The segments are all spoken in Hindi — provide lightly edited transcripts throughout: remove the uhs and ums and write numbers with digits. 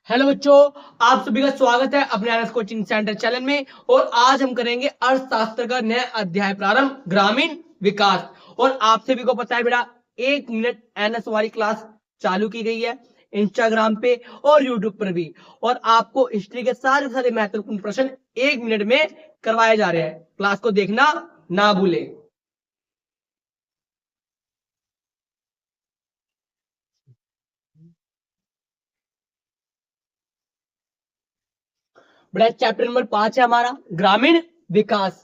हेलो बच्चों, आप सभी का स्वागत है अपने आरएस कोचिंग सेंटर चैनल में। और आज हम करेंगे अर्थशास्त्र का नया अध्याय प्रारंभ, ग्रामीण विकास। और आप सभी को पता है बेटा, 1 मिनट एनएस वाली क्लास चालू की गई है इंस्टाग्राम पे और यूट्यूब पर भी। और आपको हिस्ट्री के सारे सारे महत्वपूर्ण प्रश्न 1 मिनट में करवाए जा रहे हैं। क्लास को देखना ना भूले। बेटा चैप्टर नंबर 5 है हमारा, ग्रामीण विकास।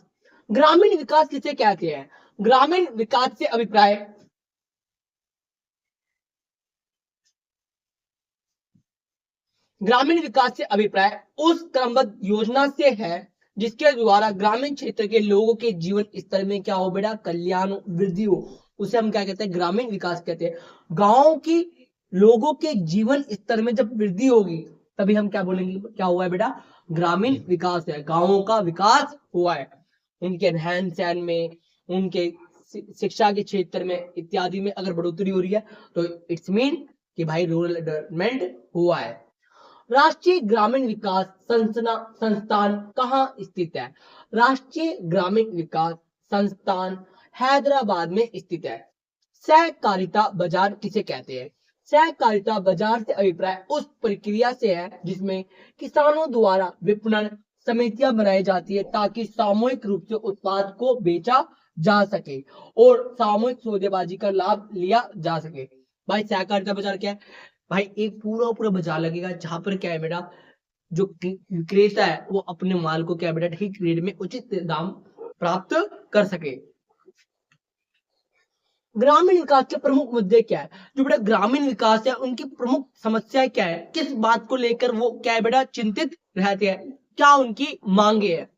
ग्रामीण विकास किसे कहते हैं? ग्रामीण विकास से अभिप्राय ग्रामीण विकास से अभिप्राय उस क्रमबद्ध योजना से है जिसके द्वारा ग्रामीण क्षेत्र के लोगों के जीवन स्तर में क्या हो बेटा, कल्याण हो, वृद्धि हो। उसे हम क्या कहते हैं? ग्रामीण विकास कहते हैं। गांव की लोगों के जीवन स्तर में जब वृद्धि होगी तभी हम क्या बोलेंगे, क्या हुआ है बेटा? ग्रामीण विकास है, गांवों का विकास हुआ है। उनके रहन सहन में, उनके शिक्षा के क्षेत्र में इत्यादि में अगर बढ़ोतरी हो रही है तो इट्स मीन कि भाई रूरल डेवलपमेंट हुआ है। राष्ट्रीय ग्रामीण विकास संस्थान कहाँ स्थित है? राष्ट्रीय ग्रामीण विकास संस्थान हैदराबाद में स्थित है। सहकारिता बाजार किसे कहते हैं? सहकारिता बाजार से अभिप्राय उस प्रक्रिया से है जिसमें किसानों द्वारा विपणन समितियां बनाई जाती है ताकि सामूहिक रूप से उत्पाद को बेचा जा सके और सामूहिक सौदेबाजी का लाभ लिया जा सके। भाई सहकारिता बाजार क्या है? भाई एक पूरा पूरा बाजार लगेगा जहां पर क्या है बेटा, जो विक्रेता है वो अपने माल को क्या है बेटा, ठीक रेट में उचित दाम प्राप्त कर सके। ग्रामीण विकास के प्रमुख मुद्दे क्या है? जो बेटा ग्रामीण विकास है उनकी प्रमुख समस्या क्या है, किस बात को लेकर वो क्या है बेटा चिंतित रहते हैं, क्या उनकी मांगे है?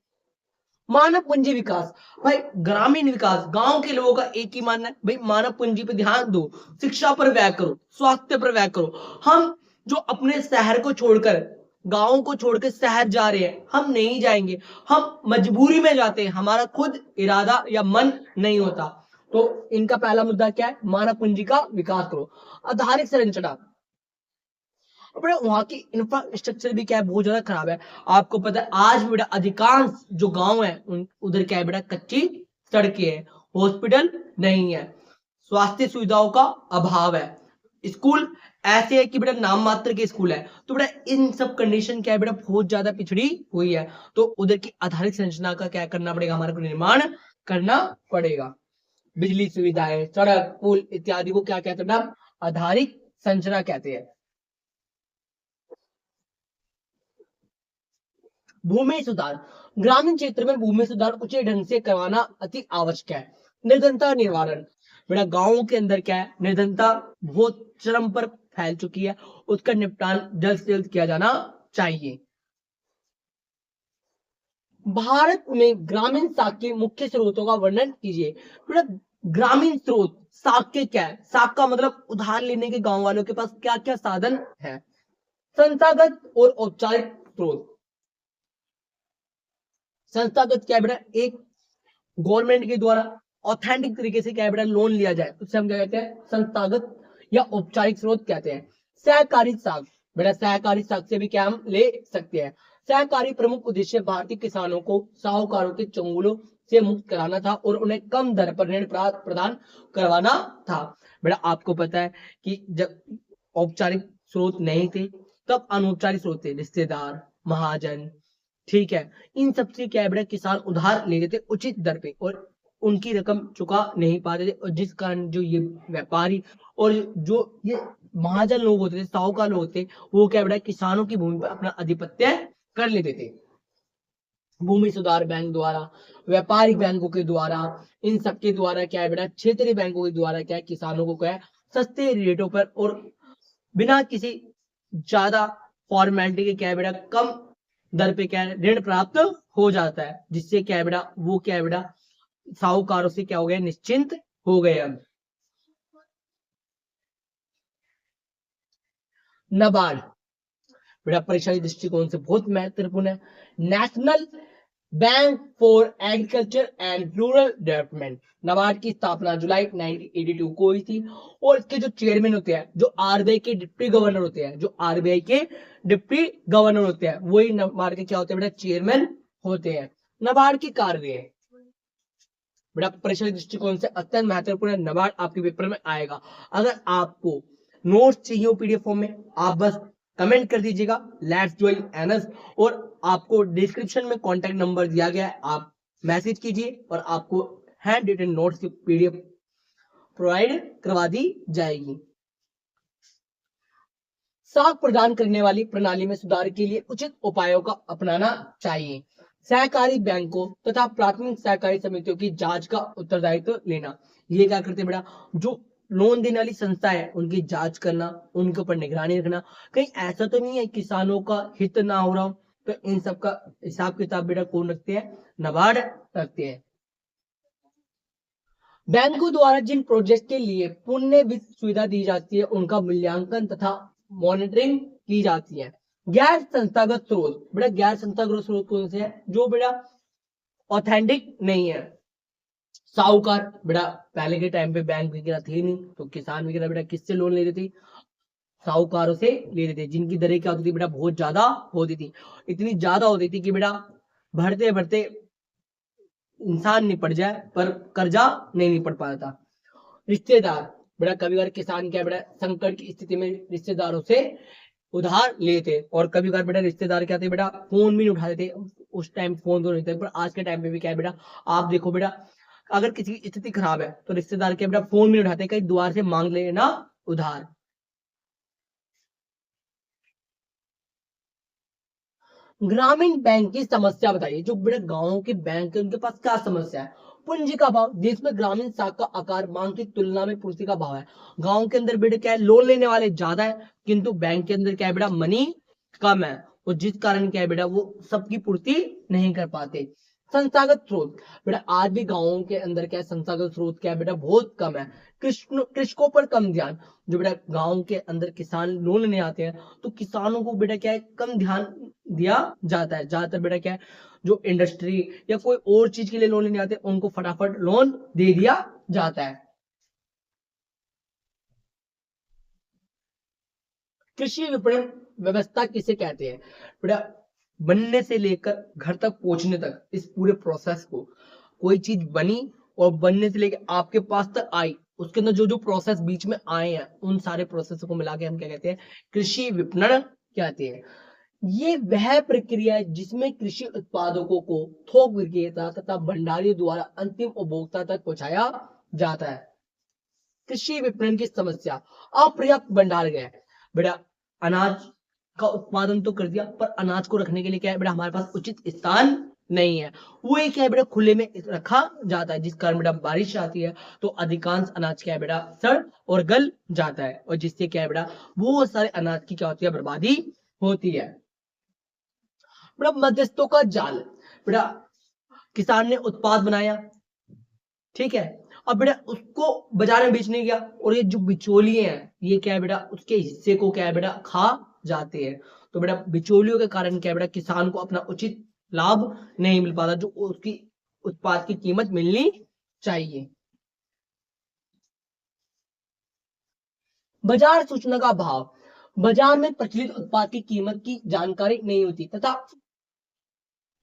मानव पूंजी विकास। भाई ग्रामीण विकास, गांव के लोगों का एक ही मानना है, भाई मानव पूंजी पे ध्यान दो, शिक्षा पर व्यय करो, स्वास्थ्य पर व्यय करो। हम जो अपने शहर को छोड़कर, गांव को छोड़कर शहर जा रहे हैं, हम नहीं जाएंगे, हम मजबूरी में जाते हैं, हमारा खुद इरादा या मन नहीं होता। तो इनका पहला मुद्दा क्या है? मानव पूंजी का विकास करो। आधारिक संरचना, बेटा वहां की इंफ्रास्ट्रक्चर भी क्या है, बहुत ज्यादा खराब है। आपको पता है आज भी बेटा अधिकांश जो गांव है उधर क्या है बेटा, कच्ची सड़कें है, हॉस्पिटल नहीं है, स्वास्थ्य सुविधाओं का अभाव है, स्कूल ऐसे है कि बेटा नाम मात्र के स्कूल है। तो बेटा इन सब कंडीशन क्या है बेटा, बहुत ज्यादा पिछड़ी हुई है। तो उधर की आधारिक संरचना का क्या करना पड़ेगा, हमारे को निर्माण करना पड़ेगा। बिजली सुविधाएं, सड़क, पुल इत्यादि को क्या कहते हैं? आधारिक संरचना कहते हैं। भूमि सुधार, ग्रामीण क्षेत्र में भूमि सुधार उचित ढंग से करवाना अति आवश्यक है। निर्धनता निवारण, बेटा गांवों के अंदर क्या है, निर्धनता बहुत चरम पर फैल चुकी है, उसका निपटान जल्द से जल्द किया जाना चाहिए। भारत में ग्रामीण साख के मुख्य स्रोतों का वर्णन कीजिए। बेटा ग्रामीण स्रोत साख के क्या है? साख का मतलब उधार लेने के गांव वालों के पास क्या क्या साधन है। संस्थागत और औपचारिक स्रोत। संस्थागत क्या है बेटा, एक गवर्नमेंट के द्वारा ऑथेंटिक तरीके से क्या है बेटा लोन लिया जाए, उससे हम क्या कहते हैं? संस्थागत या औपचारिक स्रोत कहते हैं। सहकारी साख, बेटा सहकारी साख से भी क्या हम ले सकते हैं? सहकारी प्रमुख उद्देश्य भारतीय किसानों को साहूकारों के चंगुलों से मुक्त कराना था और उन्हें कम दर पर ऋण प्रदान करवाना था। बेटा आपको पता है कि जब औपचारिक स्रोत नहीं थे तब अनौपचारिक स्रोत थे, रिश्तेदार, महाजन, ठीक है, इन सबसे क्या है बेटा किसान उधार ले लेते उचित दर पे और उनकी रकम चुका नहीं पाते थे, और जिस कारण जो ये व्यापारी और जो ये महाजन लोग होते थे, साहूकार लोग होते, वो क्या बेटा किसानों की भूमि पर अपना आधिपत्य कर लेते थे। भूमि सुधार बैंक द्वारा, व्यापारिक बैंकों के द्वारा, इन सबके द्वारा क्या है बेटा, क्षेत्रीय बैंकों के द्वारा क्या है, किसानों को क्या है सस्ते रेटों पर और बिना किसी ज्यादा फॉर्मेलिटी के क्या है बेटा कम दर पे क्या है ऋण प्राप्त हो जाता है, जिससे क्या है बेटा वो क्या है बेटा साहूकारों से क्या हो गया, निश्चिंत हो गए अब। नाबार्ड, बेटा परीक्षा के दृष्टिकोण से बहुत महत्वपूर्ण है। National bank for agriculture and rural development, NABARD की स्थापना जुलाई 1982 को हुई थी। और इसके जो चेयरमैन होते हैं, जो आरबीआई के डिप्टी गवर्नर होते हैं, जो आरबीआई के डिप्टी गवर्नर होते हैं, वही नाबार्ड के क्या होते हैं बेटा, चेयरमैन होते हैं। नाबार्ड की कार्य बड़ा परीक्षा दृष्टिकोण से अत्यंत महत्वपूर्ण है। नाबार्ड आपके पेपर में आएगा। अगर आपको नोट्स चाहिए हो पीडीएफ फॉर्म में, आप बस कमेंट कर दीजिएगा लेट्स ज्वाइन एनएस, और आपको डिस्क्रिप्शन में कॉन्टेक्ट नंबर दिया गया है, आप मैसेज कीजिए और आपको हैंड रिटन नोट्स की पीडीएफ प्रोवाइड करवा दी जाएगी। साख प्रदान करने वाली प्रणाली में सुधार के लिए उचित उपायों का अपनाना चाहिए। सहकारी बैंकों तथा प्राथमिक सहकारी समितियों की जांच का उत्तरदायित्व लेना। ये क्या करते हैं बेटा, जो लोन देने वाली संस्था है उनकी जांच करना, उनके ऊपर निगरानी रखना, कहीं ऐसा तो नहीं है किसानों का हित ना हो रहा हो, तो इन सब का हिसाब किताब बेटा कौन रखते हैं, नाबार्ड रखते हैं। बैंकों द्वारा जिन प्रोजेक्ट के लिए पुण्य वित्त सुविधा दी जाती है उनका मूल्यांकन तथा मॉनिटरिंग की जाती है। गैर संस्थागत स्रोत, बेटा गैर संस्थागत स्रोत कौन से है, जो बेटा ऑथेंटिक नहीं है। साहूकार, बेटा पहले के टाइम पे बैंक वगैरह थे नहीं, तो किसान वगैरह बेटा किससे लोन लेते थे, साहूकारों से लेते थे, जिनकी दरें क्या होती थी बेटा, बहुत ज्यादा होती थी। इतनी ज्यादा होती थी कि बेटा भरते भरते इंसान निपट जाए पर कर्जा नहीं निपट पाता था। रिश्तेदार, बेटा कभी बार किसान क्या बेटा संकट की स्थिति में रिश्तेदारों से उधार लेते, और कभी बार बेटा रिश्तेदार क्या थे बेटा, फोन भी नहीं उठाते थे। उस टाइम फोन तो नहीं थे, पर आज के टाइम पे भी क्या है बेटा, आप देखो बेटा, अगर किसी की स्थिति खराब है तो रिश्तेदार क्या बेटा फोन भी नहीं उठाते, कहीं द्वार से मांग लेना उधार। ग्रामीण बैंक की समस्या बताइए, जो बड़े गांवों के बैंक है उनके पास क्या समस्या है। पूंजी का भाव, देश में ग्रामीण शाखा का आकार मांग की तुलना में पूर्ति का भाव है। गांव के अंदर बेटा क्या है, लोन लेने वाले ज्यादा है, किंतु बैंक के अंदर क्या है बेटा, मनी कम है, और जिस कारण क्या है बेटा वो सबकी पूर्ति नहीं कर पाते। संस्थागत स्रोत, बेटा आज भी गांवों के अंदर क्या है, संस्थागत स्रोत क्या है बेटा, बहुत कम है। कृषकों पर कम ध्यान, जो बेटा गांव के अंदर किसान लोन लेने आते हैं तो किसानों को बेटा क्या है, कम ध्यान दिया जाता है। ज्यादातर बेटा क्या है, जो इंडस्ट्री या कोई और चीज के लिए लोन लेने आते हैं उनको फटाफट लोन दे दिया जाता है। कृषि विपणन व्यवस्था किसे कहते हैं, बेटा बनने से लेकर घर तक पहुंचने तक, इस पूरे प्रोसेस को, कोई चीज बनी और बनने से लेकर आपके पास तक आई, उसके अंदर जो जो प्रोसेस बीच में आए हैं उन सारे प्रोसेस को मिला के हम क्या कहते हैं, कृषि विपणन कहते हैं। ये वह प्रक्रिया है जिसमें कृषि उत्पादकों को थोक विक्रेता तथा भंडारियों द्वारा अंतिम उपभोक्ता तक पहुंचाया जाता है। कृषि विपणन की समस्या, अपर्याप्त भंडार गृह, बेटा अनाज का उत्पादन तो कर दिया पर अनाज को रखने के लिए क्या है बेटा, हमारे पास उचित स्थान नहीं है। वो एक क्या है बेटा, खुले में रखा जाता है, जिस कारण बेटा बारिश आती है तो अधिकांश अनाज क्या है बेटा, सड़ और गल जाता है, और जिससे क्या है बेटा, वो सारे अनाज की क्या होती है, बर्बादी होती है। बेटा मध्यस्थों का जाल, बेटा किसान ने उत्पाद बनाया, ठीक है, अब बेटा उसको बाजार में बेचने गया, और ये जो बिचौलिए हैं ये क्या है बेटा, उसके हिस्से को क्या है बेटा, खा जाते हैं। तो बेटा बिचौलियों के कारण क्या है बेटा, किसान को अपना उचित लाभ नहीं मिल पाता, जो उसकी उत्पाद की कीमत मिलनी चाहिए। बाजार सूचना का अभाव, बाजार में प्रचलित उत्पाद की कीमत की जानकारी नहीं होती तथा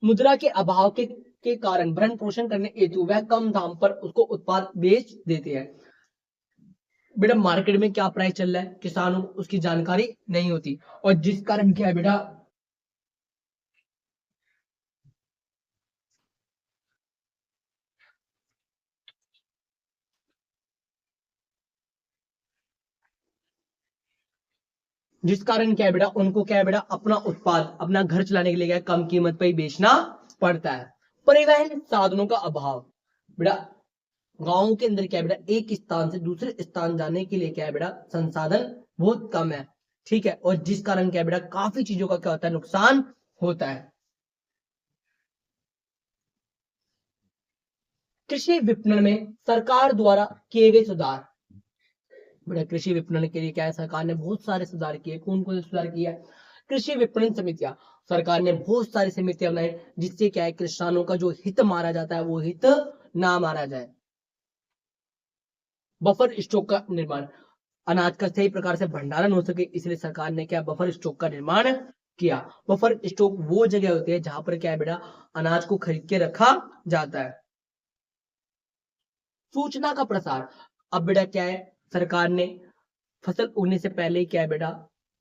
मुद्रा के अभाव के कारण भरण पोषण करने हेतु वह कम दाम पर उसको उत्पाद बेच देते हैं। बेटा मार्केट में क्या प्राइस चल रहा है किसानों को उसकी जानकारी नहीं होती, और जिस कारण क्या है बेटा, जिस कारण क्या है बेटा, उनको क्या है बेटा, अपना उत्पाद अपना घर चलाने के लिए क्या है, कम कीमत पर ही बेचना पड़ता है। परिवहन साधनों का अभाव, बेटा गांवों के अंदर क्या है बेटा, एक स्थान से दूसरे स्थान जाने के लिए क्या है बेटा, संसाधन बहुत कम है, ठीक है, और जिस कारण क्या है बेटा, काफी चीजों का क्या होता है, नुकसान होता है। कृषि विपणन में सरकार द्वारा किए गए सुधार, बेटा कृषि विपणन के लिए क्या है, सरकार ने बहुत सारे सुधार किए, कौन कौन से सुधार किए, कृषि विपणन समितियां, सरकार ने बहुत सारी समितियां बनाई जिससे क्या है किसानों का जो हित मारा जाता है वो हित ना मारा जाए। बफर स्टॉक का निर्माण, अनाज का सही प्रकार से भंडारण हो सके इसलिए सरकार ने क्या बफर स्टॉक का निर्माण किया। बफर स्टॉक वो जगह होती है जहां पर क्या है बेटा अनाज को खरीद के रखा जाता है। सूचना का प्रसार, अब बेटा क्या है सरकार ने फसल उगने से पहले क्या है बेटा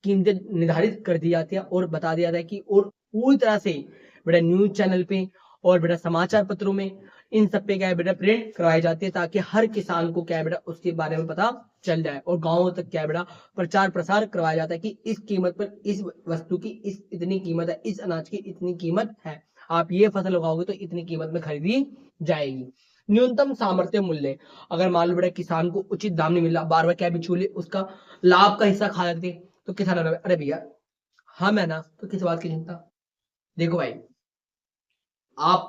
कीमतें निर्धारित कर दी जाती है और बता दिया जाता है कि और पूरी तरह से बेटा न्यूज चैनल पे और बेटा समाचार पत्रों में इन सब पे क्या है बेटा प्रिंट करवाई जाती है ताकि हर किसान को क्या है बेटा उसके बारे में पता चल जाए और गांवों तक क्या है बेटा प्रचार प्रसार करवाया जाता है कि इस कीमत पर इस वस्तु की इस इतनी कीमत है, इस अनाज की इतनी कीमत है, आप ये फसल उगाओगे तो इतनी कीमत में खरीदी जाएगी। न्यूनतम सामर्थ्य मूल्य, अगर मान लो बेटा किसान को उचित दाम नहीं मिला, बार बार क्या बिचौलिए उसका लाभ का हिस्सा खा जाते तो किसान अरे भैया हम है ना तो किस बात की चिंता। देखो भाई आप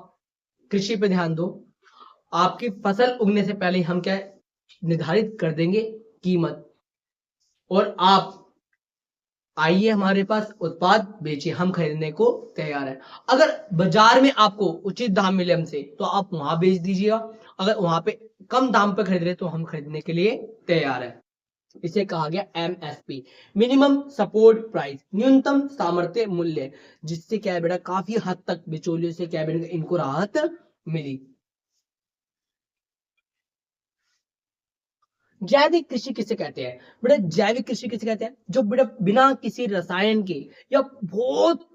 कृषि पे ध्यान दो, आपकी फसल उगने से पहले हम क्या निर्धारित कर देंगे कीमत और आप आइए हमारे पास उत्पाद बेचिए, हम खरीदने को तैयार है। अगर बाजार में आपको उचित दाम मिले हमसे तो आप वहां बेच दीजिएगा, अगर वहां पे कम दाम पे खरीद रहे तो हम खरीदने के लिए तैयार है। इसे कहा गया एमएसपी, मिनिमम सपोर्ट प्राइस, न्यूनतम सामर्थ्य मूल्य, जिससे क्या है बेटा काफी हद तक बिचौलियों से क्या है बेटा इनको राहत मिली। जैविक कृषि किसे कहते हैं बेटा, जैविक कृषि किसे कहते हैं जो बेटा बिना किसी रसायन के या बहुत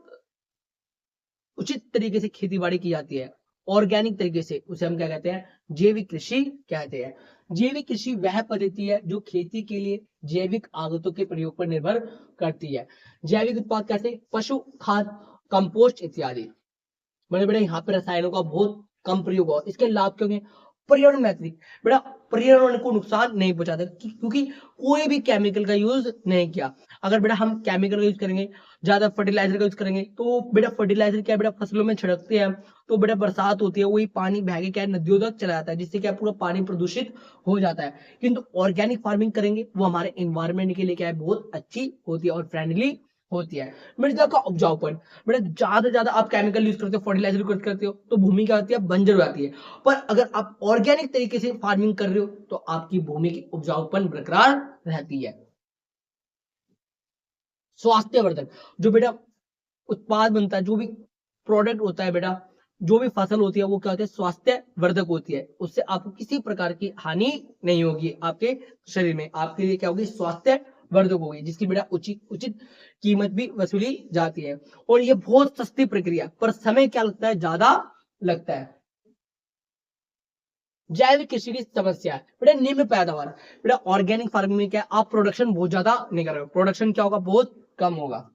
उचित तरीके से खेती बाड़ी की जाती है, ऑर्गेनिक तरीके से, उसे हम क्या कहते हैं जैविक कृषि कहते हैं। जैविक कृषि वह पद्धति है जो खेती के लिए जैविक आगतों के प्रयोग पर निर्भर करती है। जैविक उत्पाद कैसे, पशु खाद, कंपोस्ट इत्यादि। बड़े बड़े यहाँ पे रसायनों का बहुत कम प्रयोग हो, इसके लाभ क्यों हैं, पर्यावरण मैत्री, बेटा पर्यावरण को नुकसान नहीं पहुंचाता क्योंकि कोई भी केमिकल का यूज नहीं किया। अगर बेटा हम केमिकल का यूज करेंगे, ज्यादा फर्टिलाइजर का यूज करेंगे तो बेटा फर्टिलाइजर क्या बेटा फसलों में छिड़कते हैं तो बेटा बरसात होती है वही पानी बह के क्या नदियों तक चला जाता है जिससे क्या पूरा पानी प्रदूषित हो जाता है। किंतु ऑर्गेनिक फार्मिंग करेंगे वो हमारे एनवायरमेंट के लिए क्या है बहुत अच्छी होती है और फ्रेंडली होती है। मृदा का उपजाऊपन, बेटा ज्यादा से ज्यादा आप केमिकल यूज करते हो, फर्टिलाइजर यूज करते हो तो भूमि क्या होती है बंजर हो जाती है। पर अगर आप ऑर्गेनिक तरीके से फार्मिंग कर रहे हो तो आपकी भूमि की उपजाऊपन बरकरार रहती है। स्वास्थ्यवर्धक, जो बेटा उत्पाद बनता है, जो भी प्रोडक्ट होता है बेटा, जो भी फसल होती है वो क्या होती है स्वास्थ्य वर्धक होती है, उससे आपको किसी प्रकार की हानि नहीं होगी आपके शरीर में, आपके लिए क्या होगी स्वास्थ्य वर्धक होगी जिसकी बेटा उचित उचित कीमत भी वसूली जाती है। और ये बहुत सस्ती प्रक्रिया पर समय क्या लगता है ज्यादा लगता है। जैविक कृषि की समस्या है बेटा निम्न पैदावार, बेटा ऑर्गेनिक फार्मिंग में क्या है आप प्रोडक्शन बहुत ज्यादा नहीं कर रहे हो, प्रोडक्शन क्या होगा बहुत कम होगा।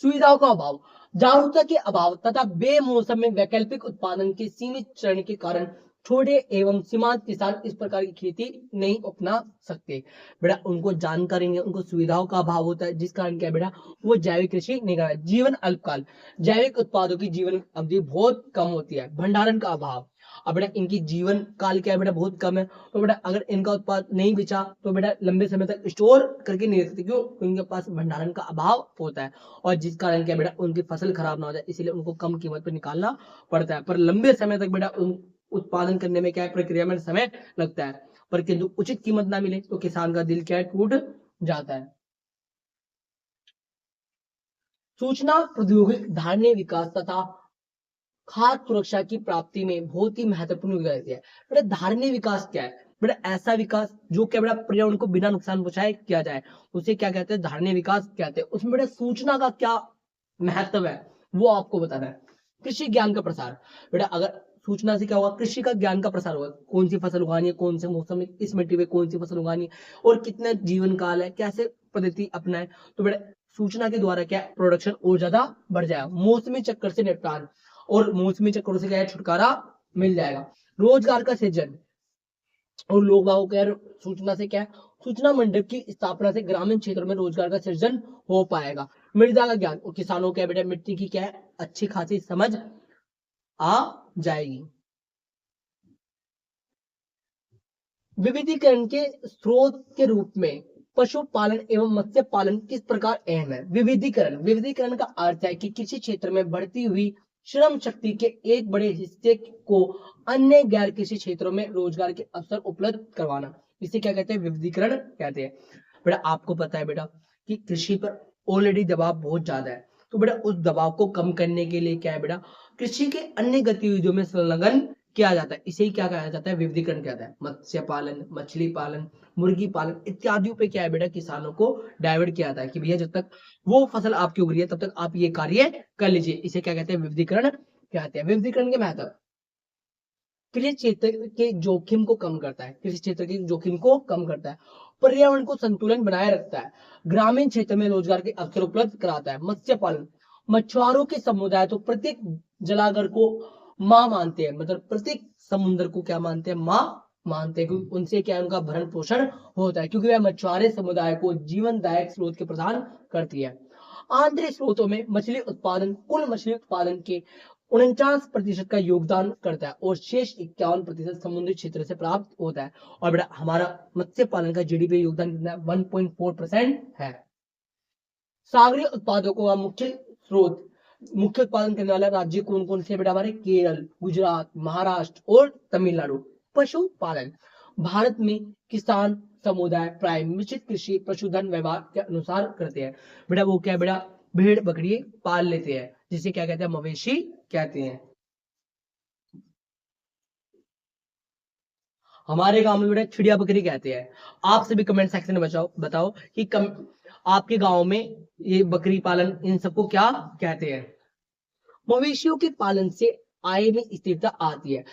सुविधाओं का अभाव, जागरूकता के अभाव तथा बेमौसम में वैकल्पिक उत्पादन के सीमित चरण के कारण छोटे एवं सीमांत किसान इस प्रकार की खेती नहीं अपना सकते। बेटा उनको जानकारी नहीं, उनको सुविधाओं का अभाव होता है जिस कारण क्या बेटा वो जैविक कृषि नहीं कर रहा है। जीवन अल्पकाल, जैविक उत्पादों की जीवन अवधि बहुत कम होती है। भंडारण का अभाव, अब बेटा इनकी जीवन काल क्या है बेटा बहुत कम है तो बेटा अगर इनका उत्पाद नहीं बेचा तो बेटा लंबे समय तक स्टोर करके नहीं रख सकते, क्यों, उनके पास भंडारण का अभाव होता है और जिस कारण क्या बेटा उनकी फसल खराब ना हो जाए इसलिए उनको कम कीमत पर निकालना पड़ता है। पर लंबे समय तक बेटा उन उत्पादन करने में क्या है प्रक्रिया में समय लगता है, पर किंतु उचित कीमत ना मिले तो किसान का दिल क्या है टूट जाता है। सूचना प्रौद्योगिकी धारणीय विकास तथा खाद्य सुरक्षा की प्राप्ति में बहुत ही महत्वपूर्ण योगदान देती है। बेटा धारणीय विकास क्या है, बेटा ऐसा विकास जो क्या बेटा पर्यावरण को बिना नुकसान पहुंचाए किया जाए उसे क्या कहते हैं धारणीय विकास कहते हैं। उसमें बेटा सूचना का क्या महत्व है वो आपको बताना है। कृषि ज्ञान का प्रसार, बेटा अगर सूचना से क्या होगा कृषि का ज्ञान का प्रसार होगा, कौन सी फसल उगानी है, कौन से मौसम में किस मिट्टी में कौन सी फसल उगानी है और कितना जीवन काल है, कैसे पद्धति अपनाए, तो बेटा सूचना के द्वारा क्या प्रोडक्शन और ज्यादा बढ़ जाएगा। मौसमी चक्कर से निपटान और मौसमी चक्करों से क्या है छुटकारा मिल जाएगा। रोजगार का सृजन और लोग बागों के सूचना से क्या है सूचना मंडल की स्थापना से ग्रामीण क्षेत्रों में रोजगार का सृजन हो पाएगा। मृदा का ज्ञान और किसानों के बेटा मिट्टी की क्या है अच्छी खासी समझ आ जाएगी। विविधीकरण के स्रोत के रूप में पशुपालन एवं मत्स्य पालन किस प्रकार अहम है? विविधीकरण। विविधीकरण का अर्थ है कि किसी क्षेत्र में बढ़ती हुई श्रम शक्ति के एक बड़े हिस्से को अन्य गैर कृषि क्षेत्रों में रोजगार के अवसर उपलब्ध करवाना, इसे क्या कहते हैं? विविधीकरण कहते हैं। बेटा आपको पता है बेटा कि कृषि पर ऑलरेडी दबाव बहुत ज्यादा है, तो बेटा उस दबाव को कम करने के लिए क्या है बेटा, कृषि के अन्य गतिविधियों में संलग्न किया जाता है, इसे ही क्या कहा जाता है? विविधीकरण कहता है। मत्स्य पालन, मछली पालन, मुर्गी पालन इत्यादियों पे क्या है बेटा, किसानों को डाइवर्ट किया जाता है कि भैया जब तक वो फसल आपकी उग रही है तब तक आप ये कार्य कर लीजिए, इसे क्या कहते हैं? विविधीकरण कहते हैं। विविधीकरण के महत्व, कृषि क्षेत्र के जोखिम को कम करता है, कृषि क्षेत्र के जोखिम को कम करता है, पर्यावरण को संतुलन बनाए रखता है, ग्रामीण क्षेत्र में रोजगार के अवसर उपलब्ध कराता है। मत्स्य पालन, मछुआरों के समुदाय तो प्रत्येक जलागर को माँ मानते हैं, मतलब प्रत्येक समुद्र को क्या मानते हैं? माँ मानते हैं, क्योंकि उनसे क्या है, उनका भरण पोषण होता है, क्योंकि वह मछुआरे समुदाय को जीवनदायक स्रोत के प्रदान करती है। आंतरिक स्रोतों में मछली उत्पादन कुल मछली उत्पादन के 49% का योगदान करता है और शेष 51% समुद्री क्षेत्र से प्राप्त होता है। और बेटा हमारा मत्स्य पालन का जीडीपी योगदान कितना है? 1.4% है। सागरीय उत्पादों का मुख्य उत्पादन करने वाला राज्य कौन कौन से बेटा? हमारे केरल, गुजरात, महाराष्ट्र और तमिलनाडु। पशुपालन, भारत में किसान समुदाय प्राय मिश्रित कृषि पशुधन विभाग के अनुसार करते हैं। बेटा वो क्या है बेटा? भेड़ बकरी पाल लेते हैं, जिसे क्या कहते हैं? मवेशी कहते हैं। हमारे गांव में बेटा चिड़िया बकरी कहते हैं। आप सभी कमेंट सेक्शन में बताओ कि आपके गांव में ये बकरी पालन इन सबको क्या कहते हैं? मवेशियों के पालन से आय में स्थिरता आती है।